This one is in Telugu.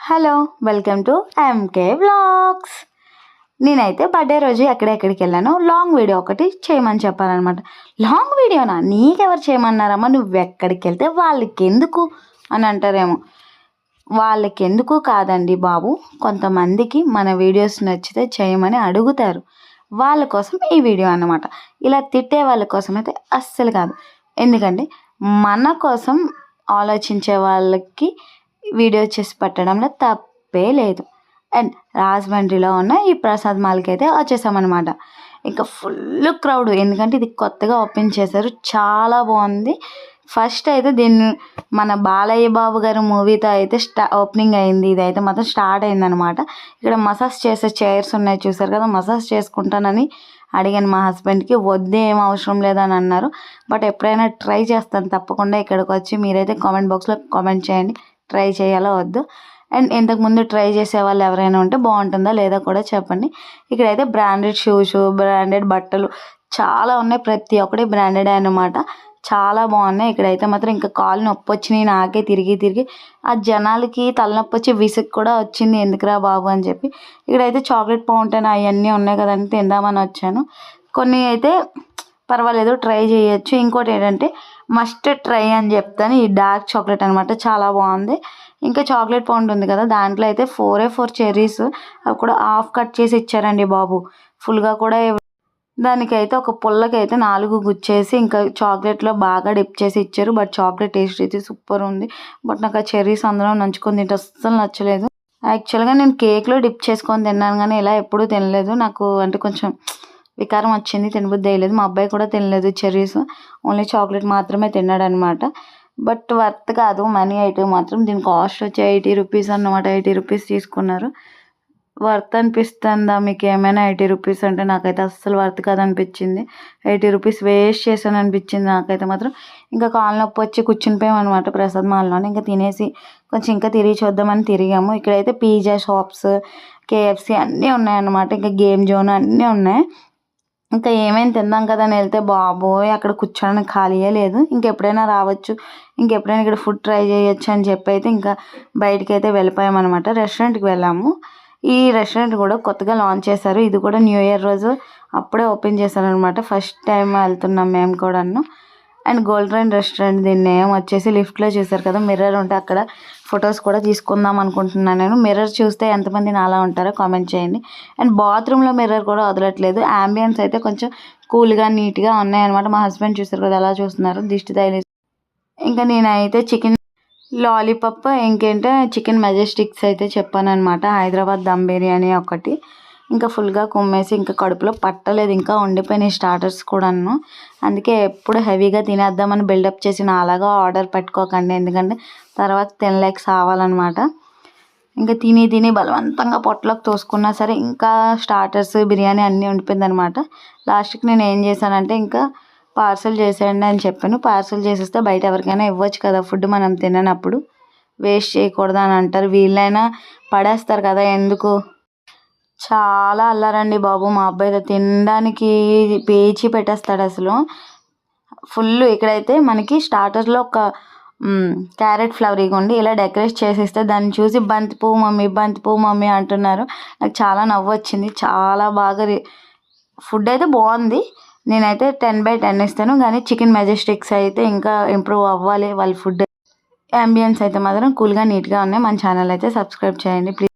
Hello, welcome to MK vlogs. నేనైతే బర్త్డే రోజు ఎక్కడికి వెళ్ళాను, లాంగ్ వీడియో ఒకటి చేయమని చెప్పారనమాట. లాంగ్ వీడియోనా, నీకెవరు చేయమన్నారమ్మా, నువ్వు ఎక్కడికి వెళ్తే వాళ్ళకి ఎందుకు అని అంటారేమో. వాళ్ళకి ఎందుకు కాదండి బాబు, కొంతమందికి మన వీడియోస్ నచ్చితే చేయమని అడుగుతారు. వాళ్ళ కోసం ఈ వీడియో అన్నమాట. ఇలా తిట్టే వాళ్ళ కోసం అయితే అస్సలు కాదు. ఎందుకంటే మన కోసం ఆలోచించే వాళ్ళకి వీడియో చేసి పెట్టడంలో తప్పే లేదు. అండ్ రాజమండ్రిలో ఉన్న ఈ ప్రసాద్ మాల్కి అయితే వచ్చేసామన్నమాట. ఇంకా ఫుల్ క్రౌడ్, ఎందుకంటే ఇది కొత్తగా ఓపెన్ చేశారు, చాలా బాగుంది. ఫస్ట్ అయితే దీన్ని మన బాలయ్య బాబు గారి మూవీతో అయితే ఓపెనింగ్ అయింది. ఇదైతే మాత్రం స్టార్ట్ అయిందనమాట. ఇక్కడ మసాజ్ చేసే చైర్స్ ఉన్నాయి, చూసారు కదా. మసాజ్ చేసుకుంటానని అడిగాను మా హస్బెండ్కి, వద్దే ఏం అవసరం లేదని అన్నారు. బట్ ఎప్పుడైనా ట్రై చేస్తాను తప్పకుండా. ఇక్కడికి వచ్చి మీరైతే కామెంట్ బాక్స్లో కామెంట్ చేయండి, ట్రై చేయాలో వద్దు. అండ్ ఇంతకుముందు ట్రై చేసే వాళ్ళు ఎవరైనా ఉంటే బాగుంటుందా లేదా కూడా చెప్పండి. ఇక్కడైతే బ్రాండెడ్ షూస్, బ్రాండెడ్ బట్టలు చాలా ఉన్నాయి, ప్రతి ఒక్కటి బ్రాండెడ్ అనమాట. చాలా బాగున్నాయి. ఇక్కడైతే మాత్రం ఇంకా కాలు నొప్పి వచ్చినాయి నాకే, తిరిగి ఆ జనాలకి తలనొప్పి వచ్చి విసుగు కూడా వచ్చింది, ఎందుకురా బాబు అని చెప్పి. ఇక్కడైతే చాక్లెట్ ఫౌంటైన్ అవన్నీ ఉన్నాయి కదండి, తిందామని వచ్చాను. కొన్ని అయితే పర్వాలేదు, ట్రై చేయొచ్చు. ఇంకోటి ఏంటంటే మస్ట్ ట్రై అని చెప్తాను, ఈ డార్క్ చాక్లెట్ అనమాట, చాలా బాగుంది. ఇంకా చాక్లెట్ పౌండ్ ఉంది కదా, దాంట్లో అయితే 4 చెర్రీస్, అవి కూడా హాఫ్ కట్ చేసి ఇచ్చారండి బాబు. ఫుల్గా కూడా దానికైతే ఒక పుల్లకైతే 4 గుచ్చేసి ఇంకా చాక్లెట్లో బాగా డిప్ చేసి ఇచ్చారు. బట్ చాక్లెట్ టేస్ట్ అయితే సూపర్ ఉంది. బట్ నాకు ఆ చెర్రీస్ అందులో నంచుకొని తింటే అస్సలు నచ్చలేదు. యాక్చువల్గా నేను కేక్లో డిప్ చేసుకొని తిన్నాను, కానీ ఇలా ఎప్పుడూ తినలేదు. నాకు అంటే కొంచెం వికారం వచ్చింది, తినబుద్ధి వేయలేదు. మా అబ్బాయి కూడా తినలేదు చెర్రీస్, ఓన్లీ చాక్లెట్ మాత్రమే తిన్నాడు అనమాట. బట్ వర్త్ కాదు, మనీ అయితే మాత్రం. దీని కాస్ట్ వచ్చి 80 రూపీస్ అన్నమాట. 80 రూపీస్ తీసుకున్నారు. వర్త్ అనిపిస్తుందా మీకు ఏమైనా? 80 రూపీస్ అంటే నాకైతే అస్సలు వర్త్ కాదనిపించింది. 80 రూపీస్ వేస్ట్ చేశాను అనిపించింది నాకైతే మాత్రం. ఇంకా కాళ్ళ నొప్పి వచ్చి కూర్చునిపోయాం అనమాట ప్రసాద్ మాల్లోనే. ఇంకా తినేసి కొంచెం ఇంకా తిరిగి చూద్దామని తిరిగాము. ఇక్కడైతే పిజ్జా షాప్స్, కేఎఫ్సి అన్నీ ఉన్నాయన్నమాట. ఇంకా గేమ్ జోన్ అన్నీ ఉన్నాయి. ఇంకా ఏమేమి తిందాం కదా అని వెళ్తే బాబోయ్, అక్కడ కూర్చోడానికి ఖాళీయే లేదు. ఇంకెప్పుడైనా రావచ్చు, ఇంకెప్పుడైనా ఇక్కడ ఫుడ్ ట్రై చేయొచ్చు అని చెప్పి అయితే ఇంకా బయటికి అయితే వెళ్ళిపోయామన్నమాట. రెస్టారెంట్కి వెళ్ళాము. ఈ రెస్టారెంట్ కూడా కొత్తగా లాంచ్ చేశారు. ఇది కూడా న్యూ ఇయర్ రోజు అప్పుడే ఓపెన్ చేశారనమాట. ఫస్ట్ టైం వెళ్తున్నాం మేము కూడాను. అండ్ గోల్డెన్ రెస్టారెంట్, దీన్ని నేమ్ వచ్చేసి లిఫ్ట్లో చూసారు కదా, మిర్రర్ ఉంటే అక్కడ ఫొటోస్ కూడా తీసుకుందాం అనుకుంటున్నాను నేను. మిర్రర్ చూస్తే ఎంతమంది నాలా ఉంటారో కామెంట్ చేయండి. అండ్ బాత్రూంలో మిర్రర్ కూడా వదలట్లేదు. అంబియన్స్ అయితే కొంచెం కూల్గా నీట్గా ఉన్నాయన్నమాట. మా హస్బెండ్ చూసారు కదా ఎలా చూస్తున్నారు, దిష్టి తగిలి. ఇంకా నేనైతే చికెన్ లాలీపాప్, ఇంకేంటే చికెన్ మెజెస్టిక్స్ అయితే చెప్పానమాట. హైదరాబాద్ దమ్ బిర్యానీ ఒకటి. ఇంకా ఫుల్గా కుమ్మేసి ఇంకా కడుపులో పట్టలేదు, ఇంకా ఉండిపోయినాయి స్టార్టర్స్ కూడాను. అందుకే ఎప్పుడు హెవీగా తినేద్దామని బిల్డప్ చేసి అలాగా ఆర్డర్ పెట్టుకోకండి, ఎందుకంటే తర్వాత తినలేక సావాలన్నమాట. ఇంకా తిని బలవంతంగా పొట్టలోకి తోసుకున్నా సరే ఇంకా స్టార్టర్స్, బిర్యానీ అన్నీ ఉండిపోయింది అనమాట. లాస్ట్కి నేను ఏం చేశానంటే ఇంకా పార్సల్ చేసేయండి అని చెప్పాను. పార్సల్ చేసేస్తే బయట ఎవరికైనా ఇవ్వచ్చు కదా ఫుడ్, మనం తిననప్పుడు వేస్ట్ చేయకూడదు అని అంటారు. వీళ్ళైనా పడేస్తారు కదా, ఎందుకు. చాలా అల్లారండి బాబు మా అబ్బాయితో, తినడానికి పేచి పెట్టేస్తాడు అసలు ఫుల్. ఇక్కడైతే మనకి స్టార్టర్లో ఒక క్యారెట్ ఫ్లవర్ ఇవ్వండి ఇలా డెకరేట్ చేసేస్తే దాన్ని చూసి బంతి పువ్వు మమ్మీ అంటున్నారు. నాకు చాలా నవ్వు వచ్చింది. చాలా బాగా ఫుడ్ అయితే బాగుంది. నేనైతే 10/10 ఇస్తాను, కానీ చికెన్ మెజెస్టిక్స్ అయితే ఇంకా ఇంప్రూవ్ అవ్వాలి వాళ్ళ ఫుడ్. అంబియన్స్ అయితే మాత్రం కూల్గా నీట్గా ఉన్నాయి. మన ఛానల్ అయితే సబ్స్క్రైబ్ చేయండి ప్లీజ్.